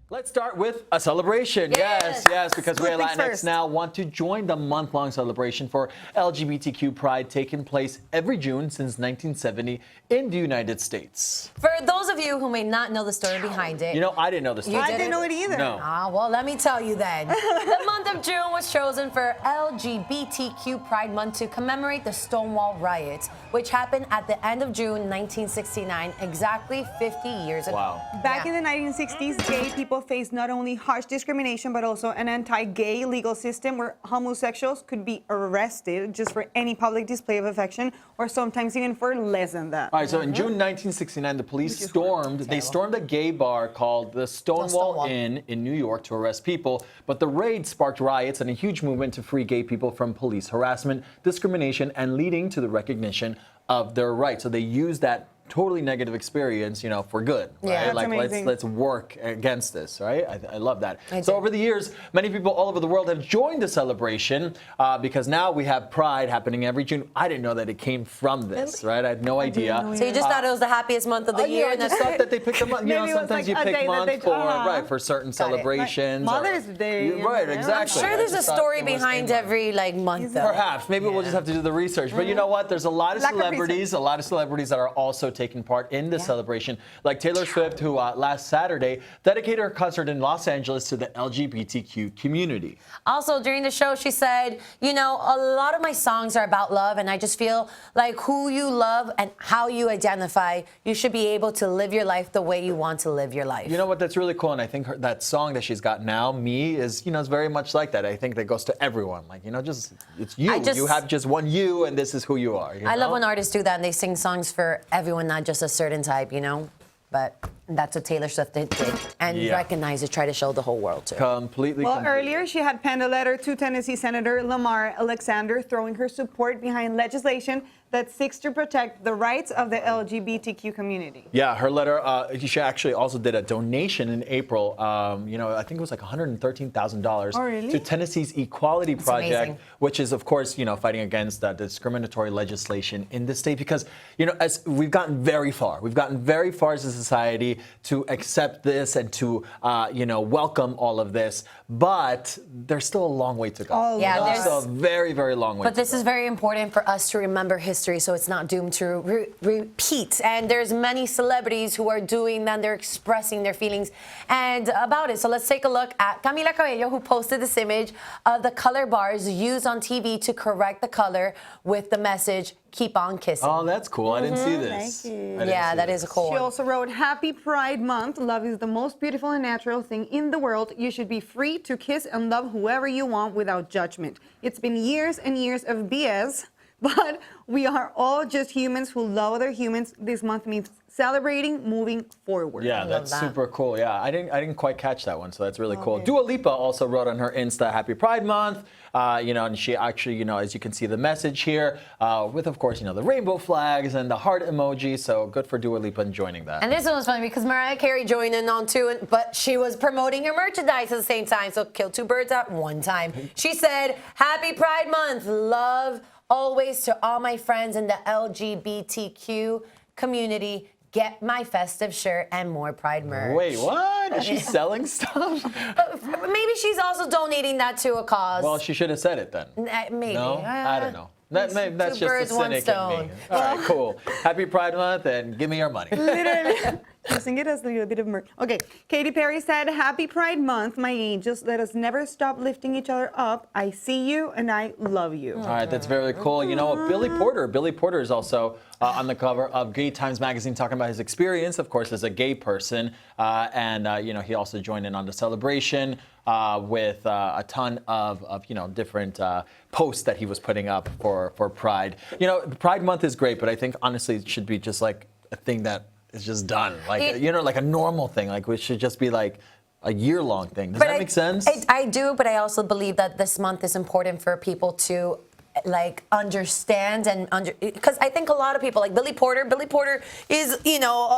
Let's start with a celebration. Yes, because we at Latinx Now want to join the month-long celebration for LGBTQ Pride taking place every June since 1970 in the United States. For those of you who may not know the story behind it. You know, I didn't know the story. I didn't know it either. No. Well, let me tell you then. The month of June was chosen for LGBTQ Pride Month to commemorate the Stonewall riots, which happened at the end of June 1969, exactly 50 years ago. Wow. Back in the 1960s, gay people faced not only harsh discrimination, but also an anti-gay legal system where homosexuals could be arrested just for any public display of affection, or sometimes even for less than that. All right, so in June 1969, the police stormed a gay bar called the Stonewall Inn in New York to arrest people, but the raid sparked riots and a huge movement to free gay people from police harassment, discrimination, and leading to the recognition of their rights. So they used that totally negative experience, you know, for good. Right? Yeah, like amazing. let's work against this, right? I love that. So over the years, many people all over the world have joined the celebration because now we have Pride happening every June. I didn't know that it came from this, right? I had no idea. So you just thought it was the happiest month of the year? Yeah, I just thought that they picked a month. You know, sometimes you pick months for certain celebrations. Mother's Day. Right, exactly. I'm sure there's a story behind every month, though. Perhaps. Maybe we'll just have to do the research. But you know what? There's a lot of celebrities that are also taking part in the celebration, like Taylor Swift, who last Saturday dedicated her concert in Los Angeles to the LGBTQ community. Also, during the show, she said, you know, a lot of my songs are about love, and I just feel like who you love and how you identify, you should be able to live your life the way you want to live your life. You know what? That's really cool, and I think that song that she's got now, Me, is, you know, is very much like that. I think that goes to everyone. Like, you know, just, it's you. You have just one you, and this is who you are. I love when artists do that, and they sing songs for everyone, not just a certain type, you know? But that's what Taylor Swift did and recognize it, try to show the whole world, too. Completely. Earlier she had penned a letter to Tennessee Senator Lamar Alexander throwing her support behind legislation that seeks to protect the rights of the LGBTQ community. Yeah, her letter, she actually also did a donation in April, you know, I think it was like $113,000 to Tennessee's Equality Project, which is, of course, you know, fighting against discriminatory legislation in the state because, you know, as we've gotten very far as a society to accept this and to, you know, welcome all of this, but there's still a long way to go. There's still a very, very long way to go. But this is very important for us to remember history so it's not doomed to repeat. And there's many celebrities who are doing that. They're expressing their feelings and about it. So let's take a look at Camila Cabello, who posted this image of the color bars used on TV to correct the color with the message, keep on kissing. Oh, that's cool. I didn't see this. That is a cool one. She also wrote, Happy Pride Month. Love is the most beautiful and natural thing in the world. You should be free to kiss and love whoever you want without judgment. It's been years and years of BS, but we are all just humans who love other humans. This month means celebrating, moving forward. Yeah, that's super cool. Yeah, I didn't quite catch that one, so that's really cool. Dua Lipa also wrote on her Insta, Happy Pride Month. You know, and she actually, you know, as you can see the message here, with, of course, you know, the rainbow flags and the heart emoji. So good for Dua Lipa in joining that. And this one was funny because Mariah Carey joined in on too, but she was promoting her merchandise at the same time. So kill two birds at one time. She said, Happy Pride Month. Love always to all my friends in the LGBTQ community. Get my festive shirt and more Pride merch. Wait, what? Is she selling stuff? Maybe she's also donating that to a cause. Well, she should have said it then. Maybe. No? I don't know. That's just birds, a cynic in me. All right, cool. Happy Pride Month and give me your money. Literally. Using it as a little bit of merch. Okay, Katy Perry said, Happy Pride Month, my angels. Let us never stop lifting each other up. I see you and I love you. All right, that's very cool. You know, Billy Porter is also on the cover of Gay Times Magazine talking about his experience, of course, as a gay person. You know, he also joined in on the celebration with a ton of you know, different posts that he was putting up for Pride. You know, Pride Month is great, but I think, honestly, it should be just like a thing that is just done. Like, you know, like a normal thing. Like, it should just be like a year-long thing. Does that make sense? I do, but I also believe that this month is important for people to like understand and because I think a lot of people like Billy Porter is, you know,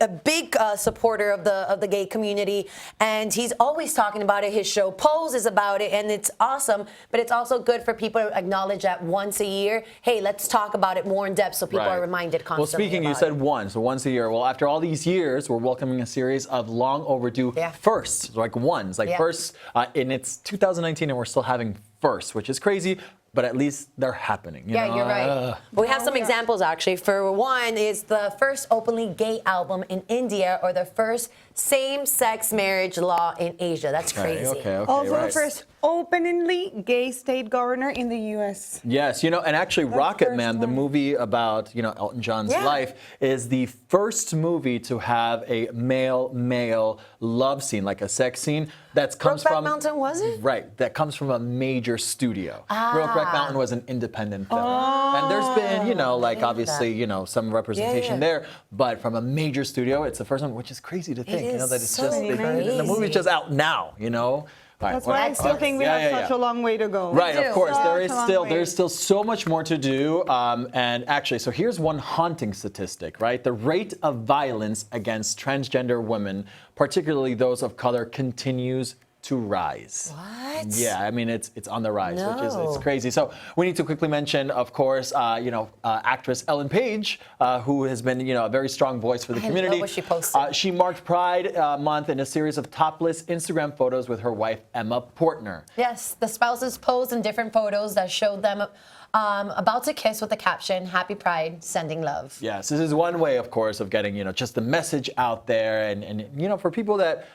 a big supporter of the gay community, and he's always talking about it. His show Pose is about it, and it's awesome, but it's also good for people to acknowledge that once a year, hey, let's talk about it more in depth so people are reminded constantly. Well, speaking, you said once a year. Well, after all these years, we're welcoming a series of long overdue firsts, like firsts in its 2019, and we're still having firsts, which is crazy. But at least they're happening. You know? You're right. We have some examples, actually. For one, is the first openly gay album in India, or the first same-sex marriage law in Asia. That's crazy. Also, the first openly gay state governor in the U.S. Yes, you know, and actually Rocket Man, the movie about, you know, Elton John's life, is the first movie to have a male-male love scene, like a sex scene, that comes from... Brokeback Mountain, was it? Right, that comes from a major studio. Brokeback Mountain was an independent film. And there's been, you know, like obviously, you know, some representation there, but from a major studio, it's the first one, which is crazy to think, you know, that it's so just, the movie's just out now, you know? That's why I still think we have such a long way to go. Right, of course. There's still so much more to do. And actually, so here's one haunting statistic, right? The rate of violence against transgender women, particularly those of color, continues to rise. What? Yeah, I mean, it's on the rise, which is it's crazy. So we need to quickly mention, of course, you know, actress Ellen Page, who has been, you know, a very strong voice for the community. I love what she posted. She marked Pride Month in a series of topless Instagram photos with her wife, Emma Portner. Yes, the spouses posed in different photos that showed them about to kiss with the caption, "Happy Pride, sending love." Yes, this is one way, of course, of getting, you know, just the message out there. And you know, for people that,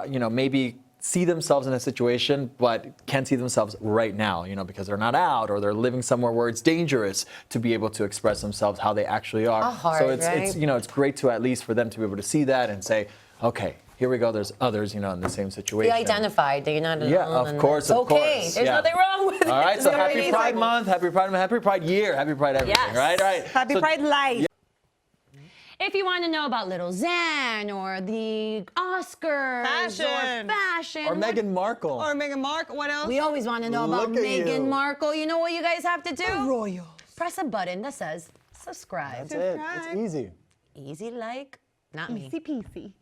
you know, maybe see themselves in a situation but can't see themselves right now, you know, because they're not out or they're living somewhere where it's dangerous to be able to express themselves how they actually are. So it's you know, it's great to at least for them to be able to see that and say, okay, here we go, there's others, you know, in the same situation. Be identified, you're not alone. Yeah, of course, of course. There's nothing wrong with it. All right, so happy Pride Month, happy Pride Year, happy Pride everything, right? All right. Happy Pride Life. If you want to know about Little Xan or the Oscars or fashion or Meghan Markle. Or Meghan Markle, what else? We always want to know about Meghan Markle. You know what you guys have to do? Royals. Press a button that says subscribe. That's it. It's easy. Easy like, not me. Easy peasy.